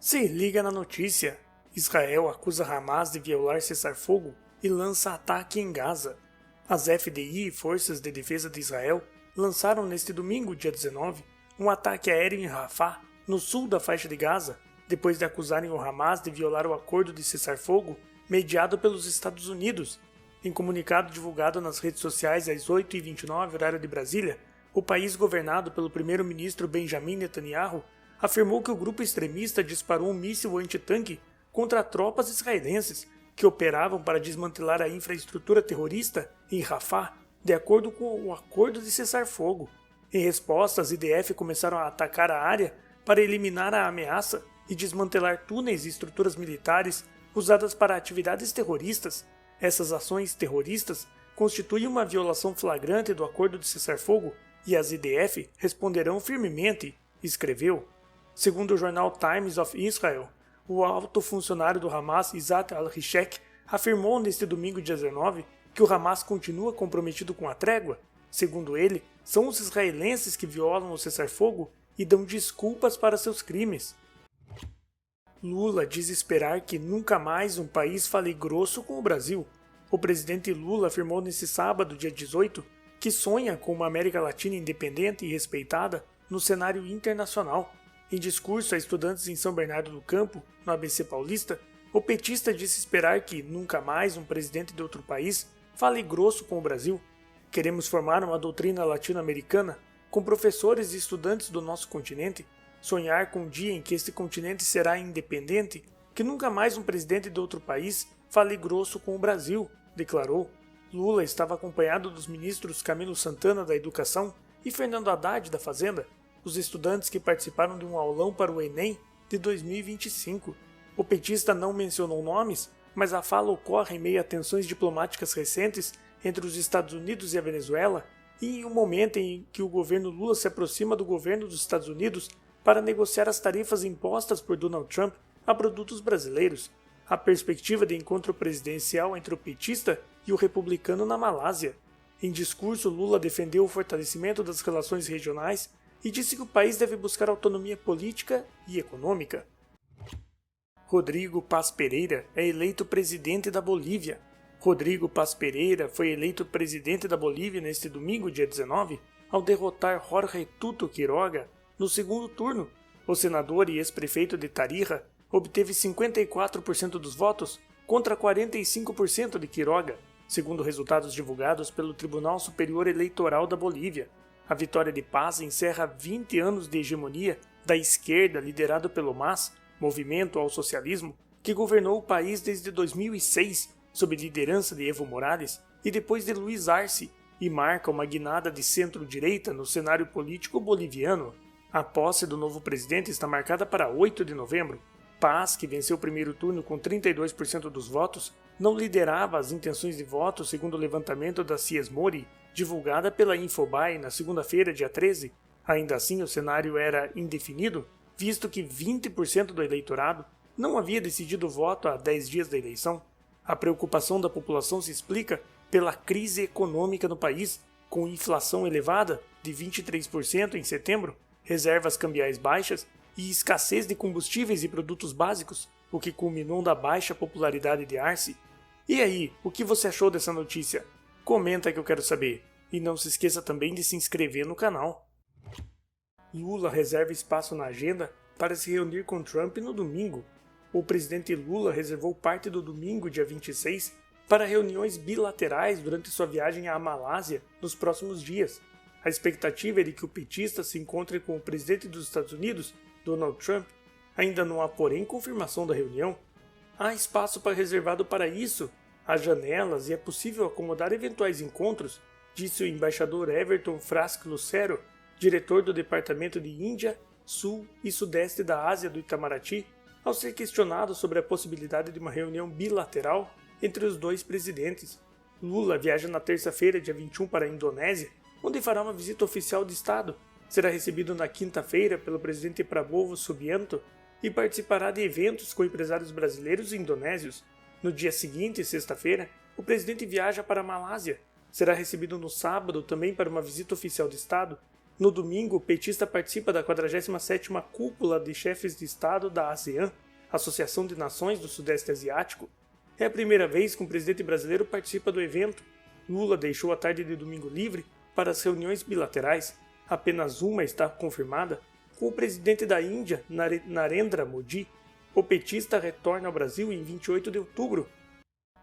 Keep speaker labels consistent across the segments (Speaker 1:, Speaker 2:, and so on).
Speaker 1: Se liga na notícia. Israel acusa Hamas de violar cessar-fogo e lança ataque em Gaza. As FDI e Forças de Defesa de Israel lançaram neste domingo, dia 19, um ataque aéreo em Rafah, no sul da faixa de Gaza, depois de acusarem o Hamas de violar o acordo de cessar-fogo mediado pelos Estados Unidos. Em comunicado divulgado nas redes sociais às 8h29, horário de Brasília, o país governado pelo primeiro-ministro Benjamin Netanyahu afirmou que o grupo extremista disparou um míssil antitanque contra tropas israelenses que operavam para desmantelar a infraestrutura terrorista em Rafah, de acordo com o acordo de cessar-fogo. Em resposta, as IDF começaram a atacar a área para eliminar a ameaça e desmantelar túneis e estruturas militares usadas para atividades terroristas. Essas ações terroristas constituem uma violação flagrante do acordo de cessar-fogo e as IDF responderão firmemente, escreveu. Segundo o jornal Times of Israel, o alto funcionário do Hamas, Izzat al-Rishek, afirmou neste domingo, dia 19, que o Hamas continua comprometido com a trégua. Segundo ele, são os israelenses que violam o cessar-fogo e dão desculpas para seus crimes. Lula diz esperar que nunca mais um país fale grosso com o Brasil. O presidente Lula afirmou nesse sábado, dia 18, que sonha com uma América Latina independente e respeitada no cenário internacional. Em discurso a estudantes em São Bernardo do Campo, no ABC Paulista, o petista disse esperar que nunca mais um presidente de outro país fale grosso com o Brasil. Queremos formar uma doutrina latino-americana com professores e estudantes do nosso continente, sonhar com o dia em que este continente será independente, que nunca mais um presidente de outro país fale grosso com o Brasil, declarou. Lula estava acompanhado dos ministros Camilo Santana da Educação e Fernando Haddad da Fazenda, os estudantes que participaram de um aulão para o Enem de 2025. O petista não mencionou nomes, mas a fala ocorre em meio a tensões diplomáticas recentes entre os Estados Unidos e a Venezuela e em um momento em que o governo Lula se aproxima do governo dos Estados Unidos para negociar as tarifas impostas por Donald Trump a produtos brasileiros. A perspectiva de encontro presidencial entre o petista e o republicano na Malásia. Em discurso, Lula defendeu o fortalecimento das relações regionais e disse que o país deve buscar autonomia política e econômica. Rodrigo Paz Pereira é eleito presidente da Bolívia. Rodrigo Paz Pereira foi eleito presidente da Bolívia neste domingo, dia 19, ao derrotar Jorge Tuto Quiroga no segundo turno. O senador e ex-prefeito de Tarija obteve 54% dos votos contra 45% de Quiroga, segundo resultados divulgados pelo Tribunal Superior Eleitoral da Bolívia. A vitória de Paz encerra 20 anos de hegemonia da esquerda liderado pelo MAS, Movimento ao Socialismo, que governou o país desde 2006, sob liderança de Evo Morales e depois de Luiz Arce, e marca uma guinada de centro-direita no cenário político boliviano. A posse do novo presidente está marcada para 8 de novembro. Paz, que venceu o primeiro turno com 32% dos votos, não liderava as intenções de voto segundo o levantamento da CIESMORI, divulgada pela Infobae na segunda-feira, dia 13. Ainda assim, o cenário era indefinido, visto que 20% do eleitorado não havia decidido o voto há 10 dias da eleição. A preocupação da população se explica pela crise econômica no país, com inflação elevada de 23% em setembro, reservas cambiais baixas e escassez de combustíveis e produtos básicos, o que culminou na baixa popularidade de Arce. E aí, o que você achou dessa notícia? Comenta que eu quero saber. E não se esqueça também de se inscrever no canal. Lula reserva espaço na agenda para se reunir com Trump no domingo. O presidente Lula reservou parte do domingo, dia 26, para reuniões bilaterais durante sua viagem à Malásia nos próximos dias. A expectativa é de que o petista se encontre com o presidente dos Estados Unidos, Donald Trump. Ainda não há, porém, confirmação da reunião. Há espaço reservado para isso. Há janelas e é possível acomodar eventuais encontros, disse o embaixador Everton Frasque Lucero, diretor do Departamento de Índia, Sul e Sudeste da Ásia do Itamaraty, ao ser questionado sobre a possibilidade de uma reunião bilateral entre os dois presidentes. Lula viaja na terça-feira, dia 21, para a Indonésia, onde fará uma visita oficial de Estado. Será recebido na quinta-feira pelo presidente Prabowo Subianto e participará de eventos com empresários brasileiros e indonésios. No dia seguinte, sexta-feira, o presidente viaja para a Malásia. Será recebido no sábado também para uma visita oficial de Estado. No domingo, o petista participa da 47ª Cúpula de Chefes de Estado da ASEAN, Associação de Nações do Sudeste Asiático. É a primeira vez que um presidente brasileiro participa do evento. Lula deixou a tarde de domingo livre para as reuniões bilaterais. Apenas uma está confirmada, com o presidente da Índia, Narendra Modi. O petista retorna ao Brasil em 28 de outubro.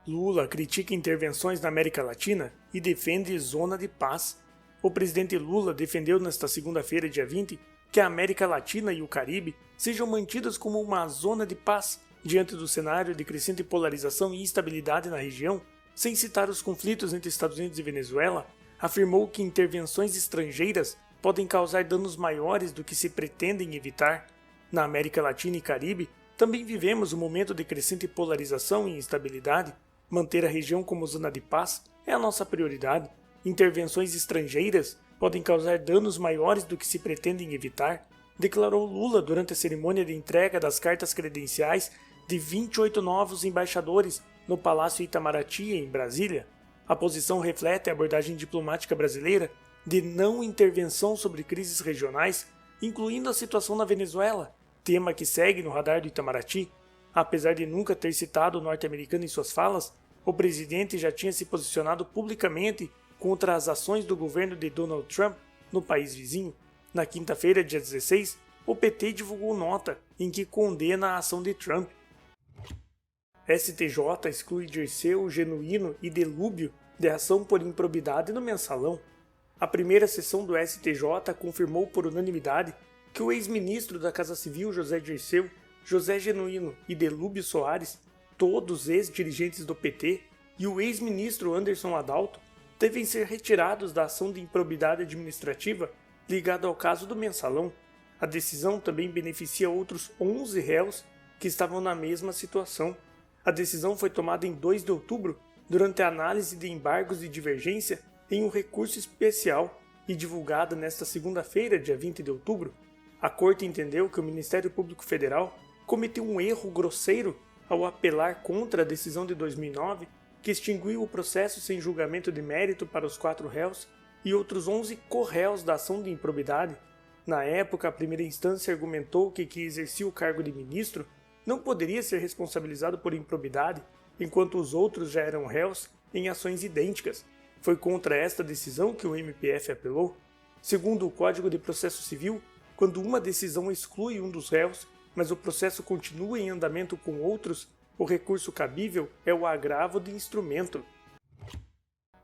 Speaker 1: Lula critica intervenções na América Latina e defende zona de paz. O presidente Lula defendeu nesta segunda-feira, dia 20, que a América Latina e o Caribe sejam mantidas como uma zona de paz diante do cenário de crescente polarização e instabilidade na região. Sem citar os conflitos entre Estados Unidos e Venezuela, afirmou que intervenções estrangeiras podem causar danos maiores do que se pretendem evitar. Na América Latina e Caribe, também vivemos um momento de crescente polarização e instabilidade. Manter a região como zona de paz é a nossa prioridade. Intervenções estrangeiras podem causar danos maiores do que se pretendem evitar, declarou Lula durante a cerimônia de entrega das cartas credenciais de 28 novos embaixadores no Palácio Itamaraty, em Brasília. A posição reflete a abordagem diplomática brasileira de não intervenção sobre crises regionais, incluindo a situação na Venezuela, tema que segue no radar do Itamaraty. Apesar de nunca ter citado o norte-americano em suas falas, o presidente já tinha se posicionado publicamente contra as ações do governo de Donald Trump no país vizinho. Na quinta-feira, dia 16, o PT divulgou nota em que condena a ação de Trump. STJ exclui Dirceu, Genuíno e Delúbio de ação por improbidade no mensalão. A primeira sessão do STJ confirmou por unanimidade que o ex-ministro da Casa Civil José Dirceu, José Genuíno e Delúbio Soares, todos ex-dirigentes do PT, e o ex-ministro Anderson Adalto devem ser retirados da ação de improbidade administrativa ligada ao caso do mensalão. A decisão também beneficia outros 11 réus que estavam na mesma situação. A decisão foi tomada em 2 de outubro, durante a análise de embargos de divergência em um recurso especial e divulgada nesta segunda-feira, dia 20 de outubro. A Corte entendeu que o Ministério Público Federal cometeu um erro grosseiro ao apelar contra a decisão de 2009 que extinguiu o processo sem julgamento de mérito para os 4 réus e outros 11 co-réus da ação de improbidade. Na época, a primeira instância argumentou que quem exercia o cargo de ministro não poderia ser responsabilizado por improbidade, enquanto os outros já eram réus em ações idênticas. Foi contra esta decisão que o MPF apelou. Segundo o Código de Processo Civil, quando uma decisão exclui um dos réus, mas o processo continua em andamento com outros, o recurso cabível é o agravo de instrumento.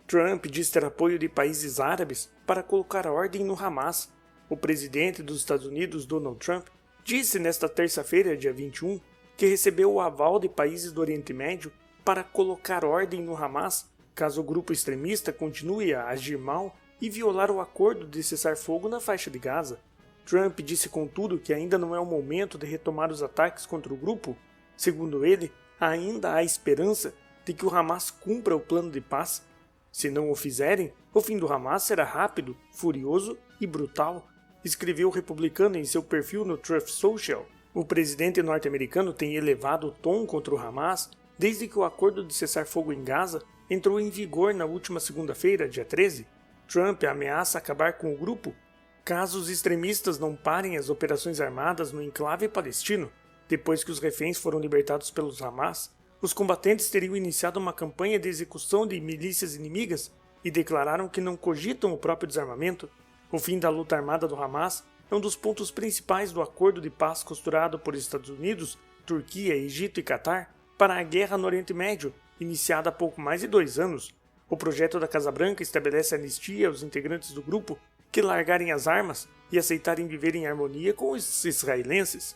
Speaker 1: Trump diz ter apoio de países árabes para colocar ordem no Hamas. O presidente dos Estados Unidos, Donald Trump, disse nesta terça-feira, dia 21, que recebeu o aval de países do Oriente Médio para colocar ordem no Hamas, caso o grupo extremista continue a agir mal e violar o acordo de cessar-fogo na faixa de Gaza. Trump disse, contudo, que ainda não é o momento de retomar os ataques contra o grupo. Segundo ele, ainda há esperança de que o Hamas cumpra o plano de paz. Se não o fizerem, o fim do Hamas será rápido, furioso e brutal, escreveu o republicano em seu perfil no Truth Social. O presidente norte-americano tem elevado o tom contra o Hamas desde que o acordo de cessar-fogo em Gaza entrou em vigor na última segunda-feira, dia 13. Trump ameaça acabar com o grupo caso os extremistas não parem as operações armadas no enclave palestino. Depois que os reféns foram libertados pelos Hamas, os combatentes teriam iniciado uma campanha de execução de milícias inimigas e declararam que não cogitam o próprio desarmamento. O fim da luta armada do Hamas é um dos pontos principais do acordo de paz costurado por Estados Unidos, Turquia, Egito e Catar para a guerra no Oriente Médio, iniciada há pouco mais de 2 anos. O projeto da Casa Branca estabelece anistia aos integrantes do grupo que largarem as armas e aceitarem viver em harmonia com os israelenses.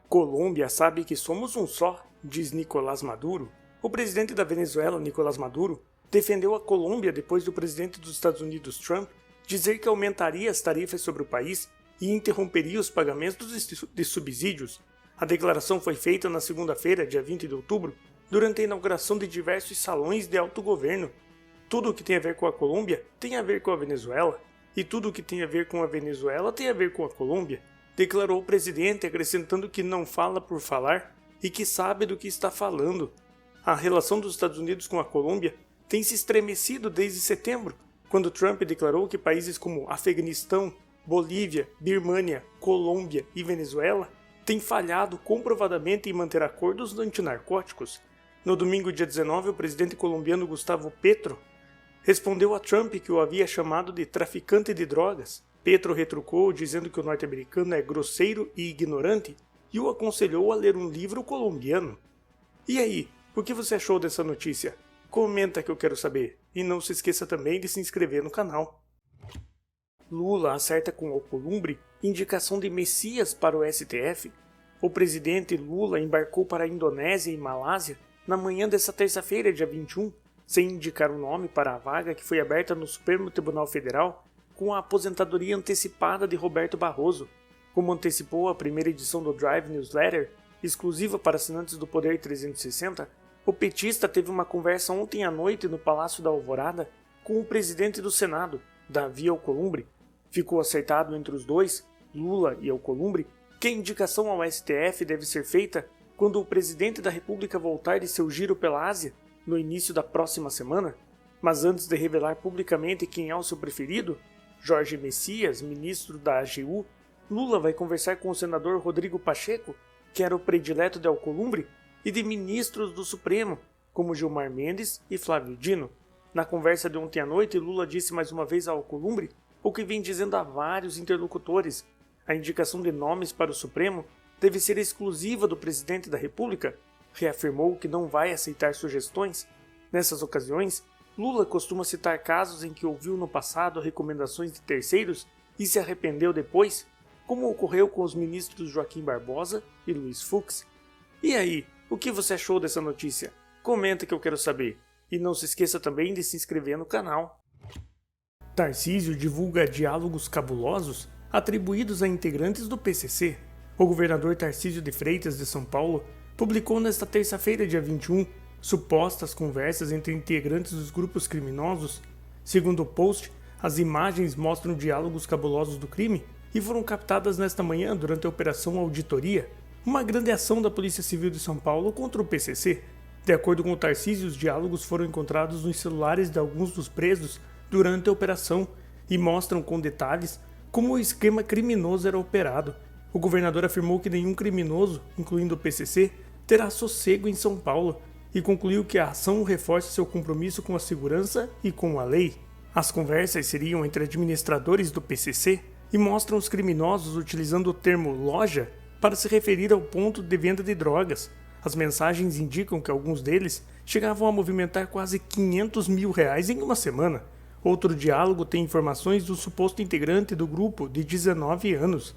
Speaker 1: Colômbia sabe que somos um só, diz Nicolás Maduro. O presidente da Venezuela, Nicolás Maduro, defendeu a Colômbia depois do presidente dos Estados Unidos, Trump, dizer que aumentaria as tarifas sobre o país e interromperia os pagamentos de subsídios. A declaração foi feita na segunda-feira, dia 20 de outubro, durante a inauguração de diversos salões de autogoverno. Tudo o que tem a ver com a Colômbia tem a ver com a Venezuela, e tudo o que tem a ver com a Venezuela tem a ver com a Colômbia, declarou o presidente, acrescentando que não fala por falar e que sabe do que está falando. A relação dos Estados Unidos com a Colômbia tem se estremecido desde setembro, quando Trump declarou que países como Afeganistão, Bolívia, Birmânia, Colômbia e Venezuela têm falhado comprovadamente em manter acordos antinarcóticos. No domingo, dia 19, o presidente colombiano Gustavo Petro respondeu a Trump que o havia chamado de traficante de drogas. Petro retrucou dizendo que o norte-americano é grosseiro e ignorante e o aconselhou a ler um livro colombiano. E aí, o que você achou dessa notícia? Comenta que eu quero saber. E não se esqueça também de se inscrever no canal. Lula acerta com Alcolumbre indicação de Messias para o STF. O presidente Lula embarcou para a Indonésia e Malásia na manhã desta terça-feira, dia 21, sem indicar um nome para a vaga que foi aberta no Supremo Tribunal Federal com a aposentadoria antecipada de Roberto Barroso, como antecipou a primeira edição do Drive Newsletter, exclusiva para assinantes do Poder 360, o petista teve uma conversa ontem à noite no Palácio da Alvorada com o presidente do Senado, Davi Alcolumbre. Ficou acertado entre os dois, Lula e Alcolumbre, que a indicação ao STF deve ser feita quando o presidente da República voltar de seu giro pela Ásia, no início da próxima semana. Mas antes de revelar publicamente quem é o seu preferido, Jorge Messias, ministro da AGU, Lula vai conversar com o senador Rodrigo Pacheco, que era o predileto de Alcolumbre, e de ministros do Supremo, como Gilmar Mendes e Flávio Dino. Na conversa de ontem à noite, Lula disse mais uma vez a Alcolumbre o que vem dizendo a vários interlocutores: a indicação de nomes para o Supremo deve ser exclusiva do presidente da República. Reafirmou que não vai aceitar sugestões. Nessas ocasiões, Lula costuma citar casos em que ouviu no passado recomendações de terceiros e se arrependeu depois, como ocorreu com os ministros Joaquim Barbosa e Luiz Fux. E aí, o que você achou dessa notícia? Comenta que eu quero saber. E não se esqueça também de se inscrever no canal. Tarcísio divulga diálogos cabulosos atribuídos a integrantes do PCC. O governador Tarcísio de Freitas de São Paulo publicou nesta terça-feira, dia 21, supostas conversas entre integrantes dos grupos criminosos. Segundo o post, as imagens mostram diálogos cabulosos do crime e foram captadas nesta manhã durante a Operação Auditoria, uma grande ação da Polícia Civil de São Paulo contra o PCC. De acordo com o Tarcísio, os diálogos foram encontrados nos celulares de alguns dos presos durante a operação e mostram com detalhes como o esquema criminoso era operado. O governador afirmou que nenhum criminoso, incluindo o PCC, terá sossego em São Paulo e concluiu que a ação reforça seu compromisso com a segurança e com a lei. As conversas seriam entre administradores do PCC e mostram os criminosos utilizando o termo loja para se referir ao ponto de venda de drogas. As mensagens indicam que alguns deles chegavam a movimentar quase R$500 mil em uma semana. Outro diálogo tem informações do suposto integrante do grupo de 19 anos.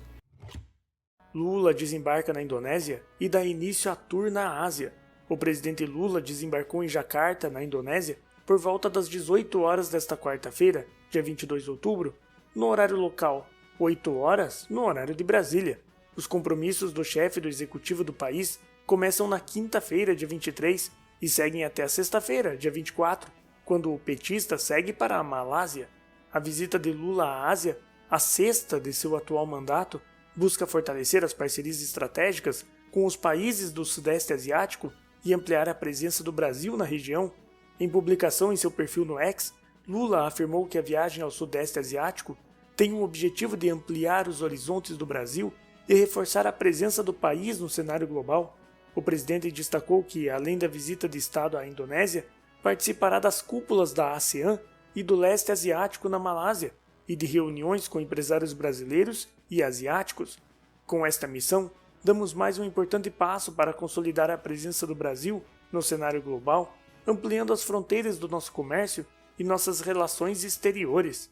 Speaker 1: Lula desembarca na Indonésia e dá início à tour na Ásia. O presidente Lula desembarcou em Jakarta, na Indonésia, por volta das 18 horas desta quarta-feira, dia 22 de outubro, no horário local, 8 horas no horário de Brasília. Os compromissos do chefe do executivo do país começam na quinta-feira, dia 23, e seguem até a sexta-feira, dia 24, quando o petista segue para a Malásia. A visita de Lula à Ásia, a sexta de seu atual mandato, busca fortalecer as parcerias estratégicas com os países do Sudeste Asiático e ampliar a presença do Brasil na região. Em publicação em seu perfil no X, Lula afirmou que a viagem ao Sudeste Asiático tem o objetivo de ampliar os horizontes do Brasil e reforçar a presença do país no cenário global. O presidente destacou que, além da visita de Estado à Indonésia, participará das cúpulas da ASEAN e do Leste Asiático na Malásia e de reuniões com empresários brasileiros e asiáticos. Com esta missão, damos mais um importante passo para consolidar a presença do Brasil no cenário global, ampliando as fronteiras do nosso comércio e nossas relações exteriores.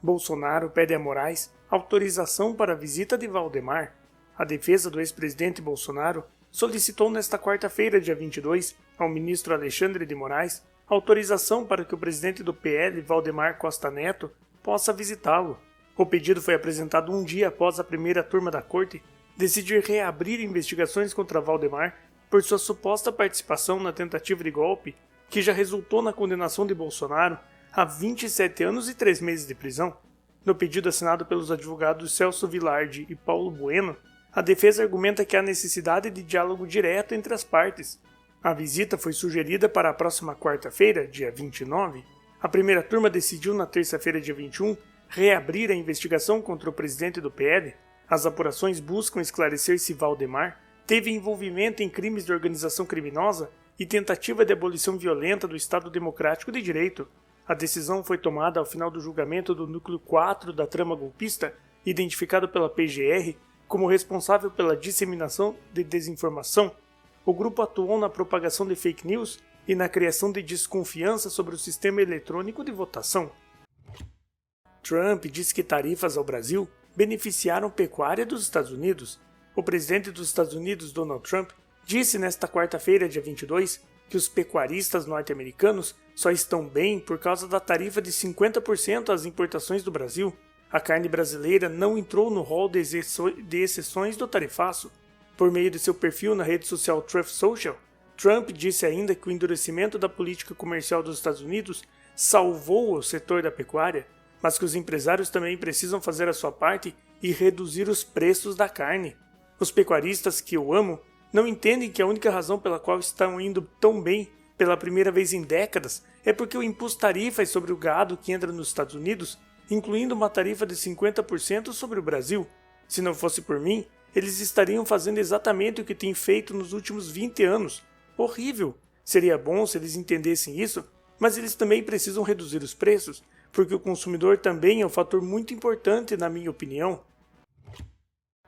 Speaker 1: Bolsonaro pede a Moraes autorização para a visita de Valdemar. A defesa do ex-presidente Bolsonaro solicitou nesta quarta-feira, dia 22, ao ministro Alexandre de Moraes autorização para que o presidente do PL, Valdemar Costa Neto, possa visitá-lo. O pedido foi apresentado um dia após a primeira turma da corte decidir reabrir investigações contra Valdemar por sua suposta participação na tentativa de golpe, que já resultou na condenação de Bolsonaro a 27 anos e 3 meses de prisão. No pedido assinado pelos advogados Celso Vilardi e Paulo Bueno, a defesa argumenta que há necessidade de diálogo direto entre as partes. A visita foi sugerida para a próxima quarta-feira, dia 29. A primeira turma decidiu na terça-feira, dia 21, reabrir a investigação contra o presidente do PL. As apurações buscam esclarecer se Valdemar teve envolvimento em crimes de organização criminosa e tentativa de abolição violenta do Estado Democrático de Direito. A decisão foi tomada ao final do julgamento do núcleo 4 da trama golpista, identificado pela PGR como responsável pela disseminação de desinformação. O grupo atuou na propagação de fake news e na criação de desconfiança sobre o sistema eletrônico de votação. Trump disse que tarifas ao Brasil beneficiaram a pecuária dos Estados Unidos. O presidente dos Estados Unidos, Donald Trump, disse nesta quarta-feira, dia 22, que os pecuaristas norte-americanos só estão bem por causa da tarifa de 50% às importações do Brasil. A carne brasileira não entrou no rol de exceções do tarifaço. Por meio de seu perfil na rede social Truth Social, Trump disse ainda que o endurecimento da política comercial dos Estados Unidos salvou o setor da pecuária, mas que os empresários também precisam fazer a sua parte e reduzir os preços da carne. Os pecuaristas que eu amo não entendem que a única razão pela qual estão indo tão bem pela primeira vez em décadas é porque o imposto tarifas sobre o gado que entra nos Estados Unidos, incluindo uma tarifa de 50% sobre o Brasil. Se não fosse por mim, eles estariam fazendo exatamente o que têm feito nos últimos 20 anos. Horrível! Seria bom se eles entendessem isso, mas eles também precisam reduzir os preços, porque o consumidor também é um fator muito importante, na minha opinião.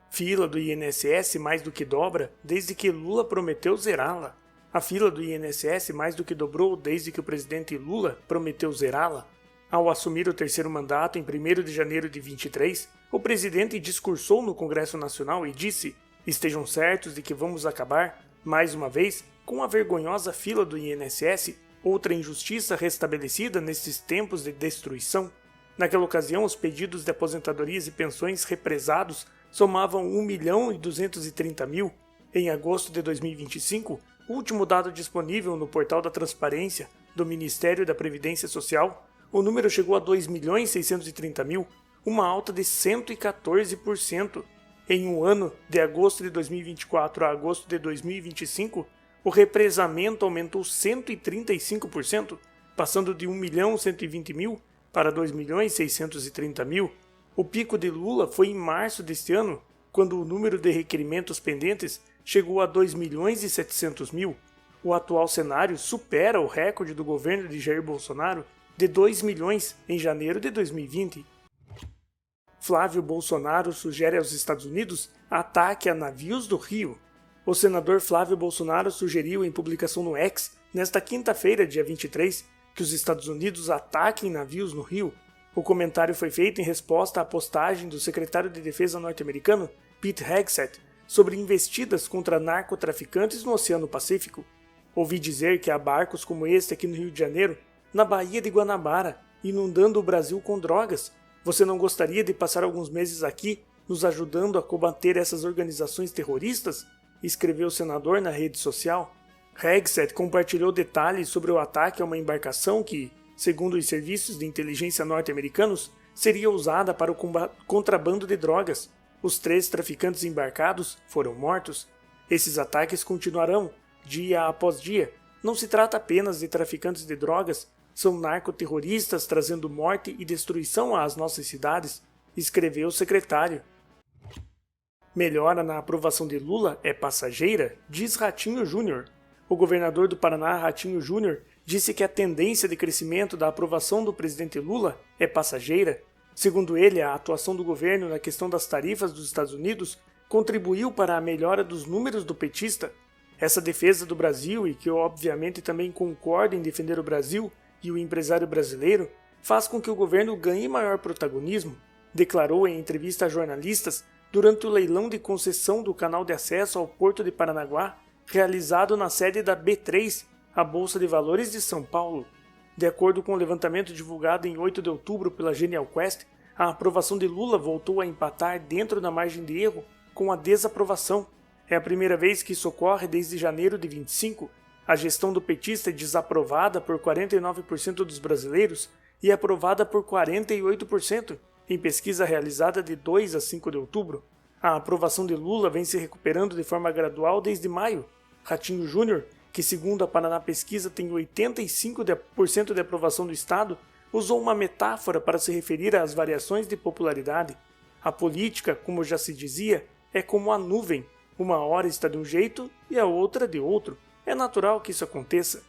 Speaker 1: Fila do INSS mais do que dobra desde que Lula prometeu zerá-la. A fila do INSS mais do que dobrou desde que o presidente Lula prometeu zerá-la. Ao assumir o terceiro mandato em 1º de janeiro de 23, o presidente discursou no Congresso Nacional e disse: "Estejam certos de que vamos acabar, mais uma vez, com a vergonhosa fila do INSS, outra injustiça restabelecida nesses tempos de destruição." Naquela ocasião, os pedidos de aposentadorias e pensões represados somavam 1.230.000. Em agosto de 2025, o último dado disponível no portal da Transparência do Ministério da Previdência Social, o número chegou a 2.630.000, uma alta de 114%. Em um ano, de agosto de 2024 a agosto de 2025, o represamento aumentou 135%, passando de 1.120.000 para 2.630.000. O pico de Lula foi em março deste ano, quando o número de requerimentos pendentes chegou a 2.700.000. O atual cenário supera o recorde do governo de Jair Bolsonaro de 2 milhões em janeiro de 2020. Flávio Bolsonaro sugere aos Estados Unidos ataque a navios do Rio. O senador Flávio Bolsonaro sugeriu em publicação no X, nesta quinta-feira, dia 23, que os Estados Unidos ataquem navios no Rio. O comentário foi feito em resposta à postagem do secretário de Defesa norte-americano, Pete Hegseth, sobre investidas contra narcotraficantes no Oceano Pacífico. Ouvi dizer que há barcos como este aqui no Rio de Janeiro, na Baía de Guanabara, inundando o Brasil com drogas. Você não gostaria de passar alguns meses aqui, nos ajudando a combater essas organizações terroristas? Escreveu o senador na rede social. Hegseth compartilhou detalhes sobre o ataque a uma embarcação que, segundo os serviços de inteligência norte-americanos, seria usada para o contrabando de drogas. Os 3 traficantes embarcados foram mortos. Esses ataques continuarão, dia após dia. Não se trata apenas de traficantes de drogas, são narcoterroristas trazendo morte e destruição às nossas cidades, escreveu o secretário. Melhora na aprovação de Lula é passageira, diz Ratinho Júnior. O governador do Paraná, Ratinho Júnior, disse que a tendência de crescimento da aprovação do presidente Lula é passageira. Segundo ele, a atuação do governo na questão das tarifas dos Estados Unidos contribuiu para a melhora dos números do petista. Essa defesa do Brasil, e que eu obviamente também concordo em defender o Brasil e o empresário brasileiro, faz com que o governo ganhe maior protagonismo, declarou em entrevista a jornalistas durante o leilão de concessão do canal de acesso ao Porto de Paranaguá, realizado na sede da B3, a Bolsa de Valores de São Paulo. De acordo com o levantamento divulgado em 8 de outubro pela Genial Quest, a aprovação de Lula voltou a empatar dentro da margem de erro com a desaprovação. É a primeira vez que isso ocorre desde janeiro de 25. A gestão do petista é desaprovada por 49% dos brasileiros e aprovada por 48%, em pesquisa realizada de 2 a 5 de outubro. A aprovação de Lula vem se recuperando de forma gradual desde maio. Ratinho Júnior que segundo a Paraná Pesquisa tem 85% de aprovação do Estado, usou uma metáfora para se referir às variações de popularidade. A política, como já se dizia, é como a nuvem. Uma hora está de um jeito e a outra de outro. É natural que isso aconteça.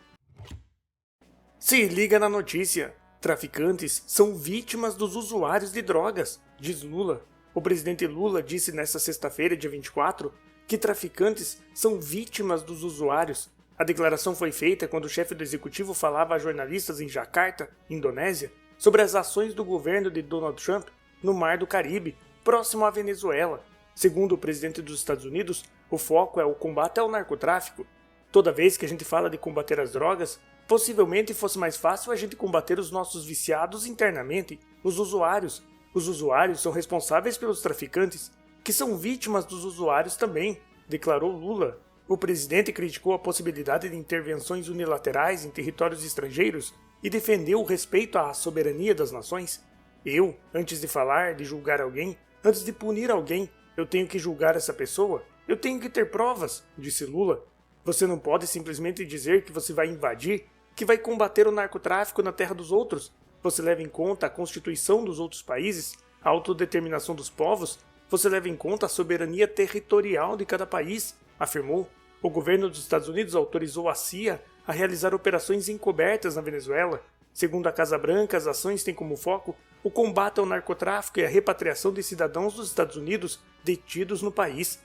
Speaker 1: Se liga na notícia. Traficantes são vítimas dos usuários de drogas, diz Lula. O presidente Lula disse nesta sexta-feira, dia 24, que traficantes são vítimas dos usuários. A declaração foi feita quando o chefe do executivo falava a jornalistas em Jacarta, Indonésia, sobre as ações do governo de Donald Trump no Mar do Caribe, próximo à Venezuela. Segundo o presidente dos Estados Unidos, o foco é o combate ao narcotráfico. Toda vez que a gente fala de combater as drogas, possivelmente fosse mais fácil a gente combater os nossos viciados internamente, os usuários. Os usuários são responsáveis pelos traficantes, que são vítimas dos usuários também, declarou Lula. O presidente criticou a possibilidade de intervenções unilaterais em territórios estrangeiros e defendeu o respeito à soberania das nações. Eu, antes de falar, de julgar alguém, antes de punir alguém, eu tenho que julgar essa pessoa, eu tenho que ter provas, disse Lula. Você não pode simplesmente dizer que você vai invadir, que vai combater o narcotráfico na terra dos outros. Você leva em conta a constituição dos outros países, a autodeterminação dos povos, você leva em conta a soberania territorial de cada país, afirmou. O governo dos Estados Unidos autorizou a CIA a realizar operações encobertas na Venezuela. Segundo a Casa Branca, as ações têm como foco o combate ao narcotráfico e a repatriação de cidadãos dos Estados Unidos detidos no país.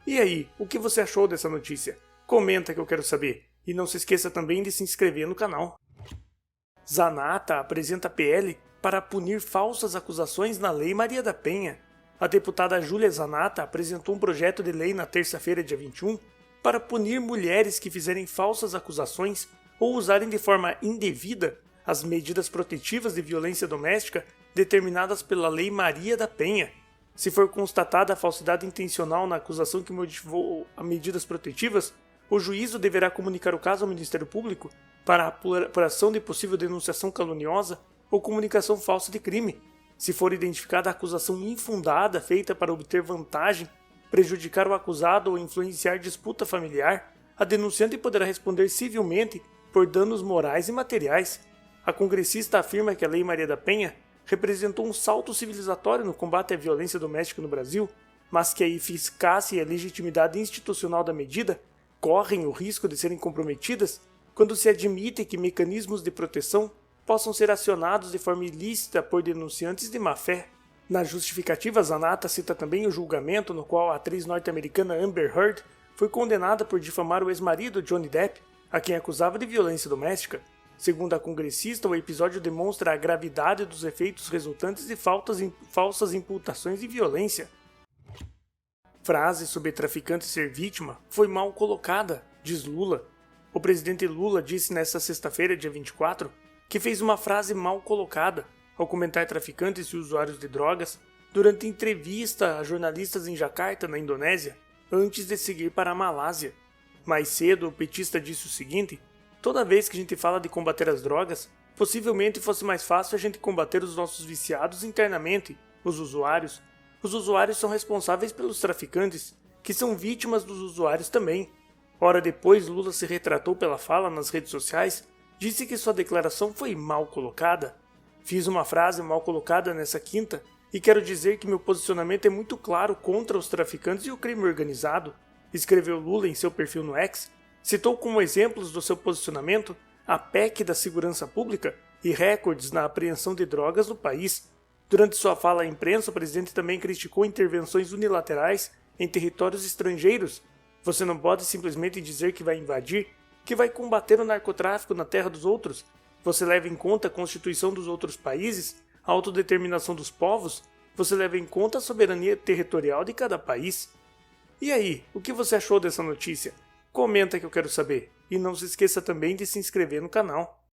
Speaker 1: E aí, o que você achou dessa notícia? Comenta que eu quero saber. E não se esqueça também de se inscrever no canal. Zanata apresenta PL para punir falsas acusações na Lei Maria da Penha. A deputada Júlia Zanata apresentou um projeto de lei na terça-feira, dia 21, para punir mulheres que fizerem falsas acusações ou usarem de forma indevida as medidas protetivas de violência doméstica determinadas pela Lei Maria da Penha. Se for constatada a falsidade intencional na acusação que motivou as medidas protetivas, o juízo deverá comunicar o caso ao Ministério Público para a apuração de possível denunciação caluniosa ou comunicação falsa de crime. Se for identificada a acusação infundada feita para obter vantagem, prejudicar o acusado ou influenciar disputa familiar, a denunciante poderá responder civilmente por danos morais e materiais. A congressista afirma que a Lei Maria da Penha representou um salto civilizatório no combate à violência doméstica no Brasil, mas que a eficácia e a legitimidade institucional da medida correm o risco de serem comprometidas quando se admite que mecanismos de proteção possam ser acionados de forma ilícita por denunciantes de má-fé. Na justificativa, Zanata cita também o julgamento no qual a atriz norte-americana Amber Heard foi condenada por difamar o ex-marido Johnny Depp, a quem acusava de violência doméstica. Segundo a congressista, o episódio demonstra a gravidade dos efeitos resultantes de falsas imputações de violência. Frase sobre traficante ser vítima foi mal colocada, diz Lula. O presidente Lula disse nesta sexta-feira, dia 24, que fez uma frase mal colocada ao comentar traficantes e usuários de drogas durante entrevista a jornalistas em Jacarta, na Indonésia, antes de seguir para a Malásia. Mais cedo, o petista disse o seguinte: toda vez que a gente fala de combater as drogas, possivelmente fosse mais fácil a gente combater os nossos viciados internamente, os usuários. Os usuários são responsáveis pelos traficantes, que são vítimas dos usuários também. Hora depois, Lula se retratou pela fala nas redes sociais, disse que sua declaração foi mal colocada. Fiz uma frase mal colocada nessa quinta e quero dizer que meu posicionamento é muito claro contra os traficantes e o crime organizado, escreveu Lula em seu perfil no X. Citou como exemplos do seu posicionamento a PEC da segurança pública e recordes na apreensão de drogas no país. Durante sua fala à imprensa, o presidente também criticou intervenções unilaterais em territórios estrangeiros. Você não pode simplesmente dizer que vai invadir, que vai combater o narcotráfico na terra dos outros. Você leva em conta a constituição dos outros países, a autodeterminação dos povos, você leva em conta a soberania territorial de cada país. E aí, o que você achou dessa notícia? Comenta que eu quero saber. E não se esqueça também de se inscrever no canal.